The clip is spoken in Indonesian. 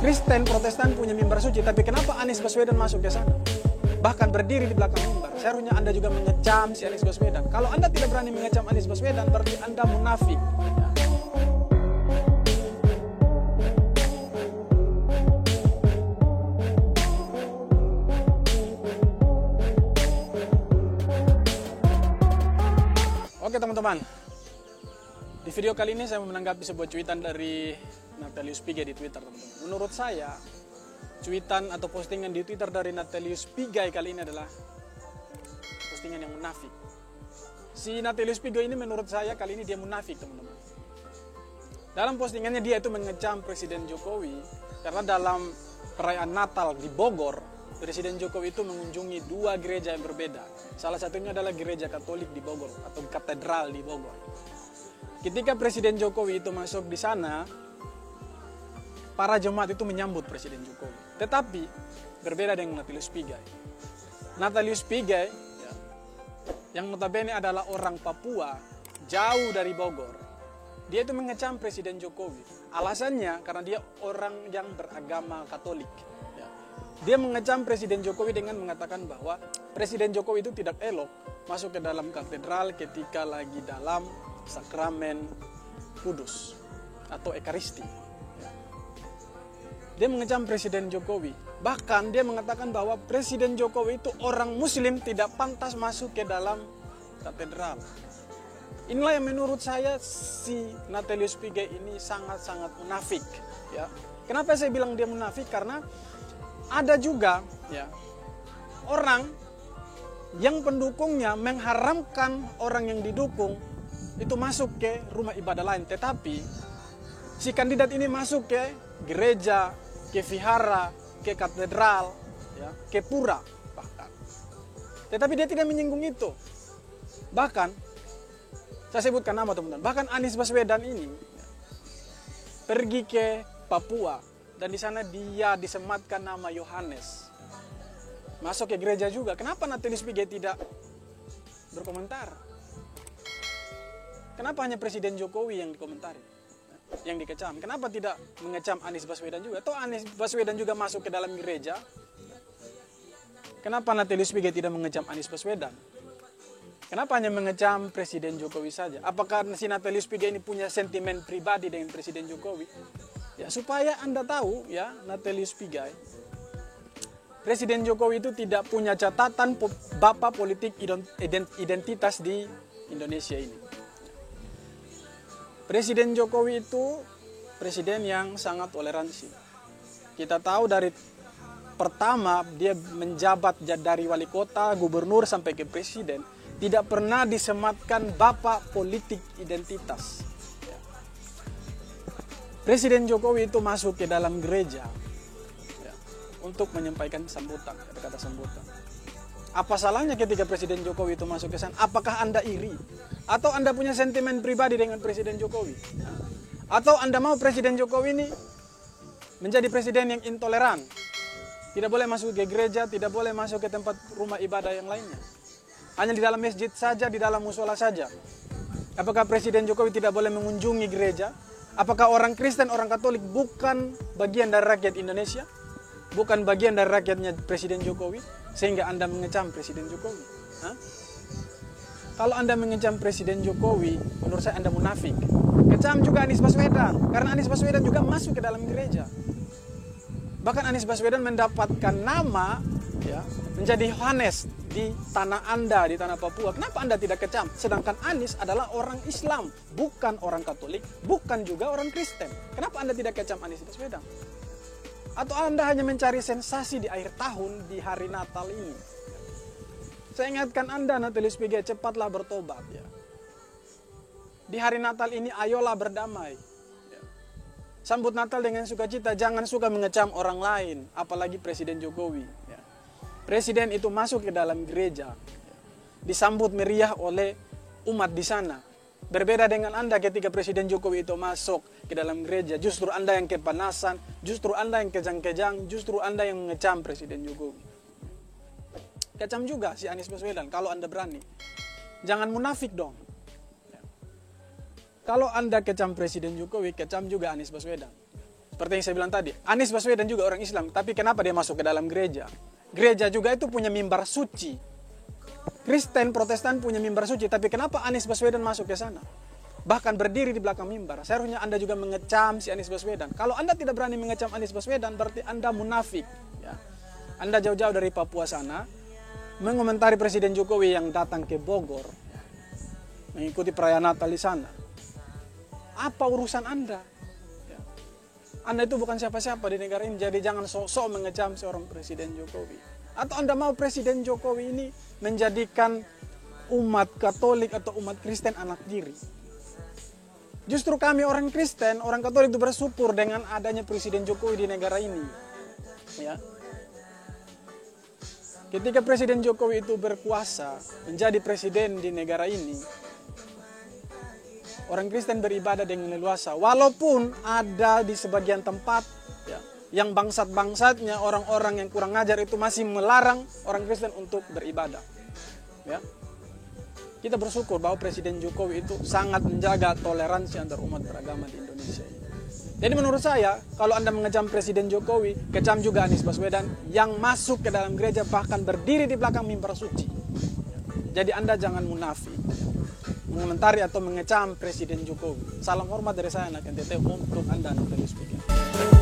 Kristen, Protestan punya mimbar suci, tapi kenapa Anies Baswedan masuk ke sana? Bahkan berdiri di belakang mimbar. Seharusnya Anda juga mengecam si Anies Baswedan. Kalau Anda tidak berani mengecam Anies Baswedan, berarti Anda munafik. Oke teman-teman, di video kali ini saya mau menanggapi sebuah cuitan dari Natalius Pigai di Twitter, teman-teman. Menurut saya, cuitan atau postingan di Twitter dari Natalius Pigai kali ini adalah postingan yang munafik. Si Natalius Pigai ini menurut saya kali ini dia munafik, teman-teman. Dalam postingannya dia itu mengecam Presiden Jokowi karena dalam perayaan Natal di Bogor, Presiden Jokowi itu mengunjungi dua gereja yang berbeda. Salah satunya adalah gereja Katolik di Bogor atau katedral di Bogor. Ketika Presiden Jokowi itu masuk di sana, para jemaat itu menyambut Presiden Jokowi. Tetapi berbeda dengan Natalius Pigai. Natalius Pigai yang notabene adalah orang Papua, jauh dari Bogor. Dia itu mengecam Presiden Jokowi. Alasannya karena dia orang yang beragama Katolik. Dia mengecam Presiden Jokowi dengan mengatakan bahwa Presiden Jokowi itu tidak elok masuk ke dalam katedral ketika lagi dalam sakramen kudus atau ekaristi. Dia mengecam Presiden Jokowi. Bahkan dia mengatakan bahwa Presiden Jokowi itu orang Muslim tidak pantas masuk ke dalam katedral. Inilah yang menurut saya si Natalius Pigai ini sangat-sangat munafik. Ya. Kenapa saya bilang dia munafik? Karena ada juga orang yang pendukungnya mengharamkan orang yang didukung itu masuk ke rumah ibadah lain. Tetapi si kandidat ini masuk ke gereja, ke vihara, ke katedral, ke pura bahkan. Tetapi dia tidak menyinggung itu. Bahkan, saya sebutkan nama teman-teman, bahkan Anies Baswedan ini pergi ke Papua dan di sana dia disematkan nama Yohanes. Masuk ke gereja juga. Kenapa Natalius Pigai tidak berkomentar? Kenapa hanya Presiden Jokowi yang dikomentari? Yang dikecam. Kenapa tidak mengecam Anies Baswedan juga? Atau Anies Baswedan juga masuk ke dalam gereja? Kenapa Natalius Pigai tidak mengecam Anies Baswedan? Kenapa hanya mengecam Presiden Jokowi saja? Apakah si Natalius Pigai ini punya sentimen pribadi dengan Presiden Jokowi? Ya, supaya Anda tahu ya, Natalius Pigai, Presiden Jokowi itu tidak punya catatan bapak politik identitas di Indonesia ini. Presiden Jokowi itu presiden yang sangat toleransi. Kita tahu dari pertama dia menjabat dari wali kota, gubernur sampai ke presiden, tidak pernah disematkan bapak politik identitas. Presiden Jokowi itu masuk ke dalam gereja untuk menyampaikan sambutan, kata-kata sambutan. Apa salahnya ketika Presiden Jokowi itu masuk ke sana? Apakah Anda iri? Atau Anda punya sentimen pribadi dengan Presiden Jokowi? Atau Anda mau Presiden Jokowi ini menjadi presiden yang intoleran? Tidak boleh masuk ke gereja, tidak boleh masuk ke tempat rumah ibadah yang lainnya. Hanya di dalam masjid saja, di dalam musola saja. Apakah Presiden Jokowi tidak boleh mengunjungi gereja? Apakah orang Kristen, orang Katolik bukan bagian dari rakyat Indonesia? Bukan bagian dari rakyatnya Presiden Jokowi? Sehingga Anda mengecam Presiden Jokowi? Kalau Anda mengecam Presiden Jokowi, menurut saya Anda munafik. Kecam juga Anies Baswedan, karena Anies Baswedan juga masuk ke dalam gereja. Bahkan Anies Baswedan mendapatkan nama menjadi Yohanes di tanah Anda, di tanah Papua. Kenapa Anda tidak kecam? Sedangkan Anies adalah orang Islam, bukan orang Katolik, bukan juga orang Kristen. Kenapa Anda tidak kecam Anies Baswedan? Atau Anda hanya mencari sensasi di akhir tahun, di hari Natal ini? Saya ingatkan Anda, Natalius Pigai, cepatlah bertobat ya. Di hari Natal ini ayolah berdamai. Sambut Natal dengan sukacita, jangan suka mengecam orang lain, apalagi Presiden Jokowi. Presiden itu masuk ke dalam gereja, disambut meriah oleh umat di sana. Berbeda dengan Anda ketika Presiden Jokowi itu masuk ke dalam gereja, justru Anda yang kepanasan, justru Anda yang kejang-kejang, justru Anda yang mengecam Presiden Jokowi. Kecam juga si Anies Baswedan kalau Anda berani. Jangan munafik dong. Kalau Anda kecam Presiden Jokowi, kecam juga Anies Baswedan. Seperti yang saya bilang tadi, Anies Baswedan juga orang Islam, tapi kenapa dia masuk ke dalam gereja? Gereja juga itu punya mimbar suci. Kristen, Protestan punya mimbar suci, tapi kenapa Anies Baswedan masuk ke sana? Bahkan berdiri di belakang mimbar. Seharusnya Anda juga mengecam si Anies Baswedan. Kalau Anda tidak berani mengecam Anies Baswedan, berarti Anda munafik. Ya. Anda jauh-jauh dari Papua sana, mengomentari Presiden Jokowi yang datang ke Bogor, mengikuti perayaan Natal di sana. Apa urusan Anda? Anda itu bukan siapa-siapa di negara ini, jadi jangan sok-sok mengecam seorang Presiden Jokowi. Atau Anda mau Presiden Jokowi ini menjadikan umat Katolik atau umat Kristen anak diri? Justru kami orang Kristen, orang Katolik itu bersyukur dengan adanya Presiden Jokowi di negara ini. Ya. Ketika Presiden Jokowi itu berkuasa, menjadi presiden di negara ini, orang Kristen beribadah dengan leluasa, walaupun ada di sebagian tempat ya, yang bangsat-bangsatnya orang-orang yang kurang ajar itu masih melarang orang Kristen untuk beribadah. Ya. Kita bersyukur bahwa Presiden Jokowi itu sangat menjaga toleransi antar umat beragama di Indonesia. Jadi menurut saya, kalau Anda mengecam Presiden Jokowi, kecam juga Anies Baswedan yang masuk ke dalam gereja bahkan berdiri di belakang mimbar suci. Jadi Anda jangan munafik mengomentari atau mengecam Presiden Jokowi. Salam hormat dari saya, anak NTT, untuk Anda, Natalius Pigai.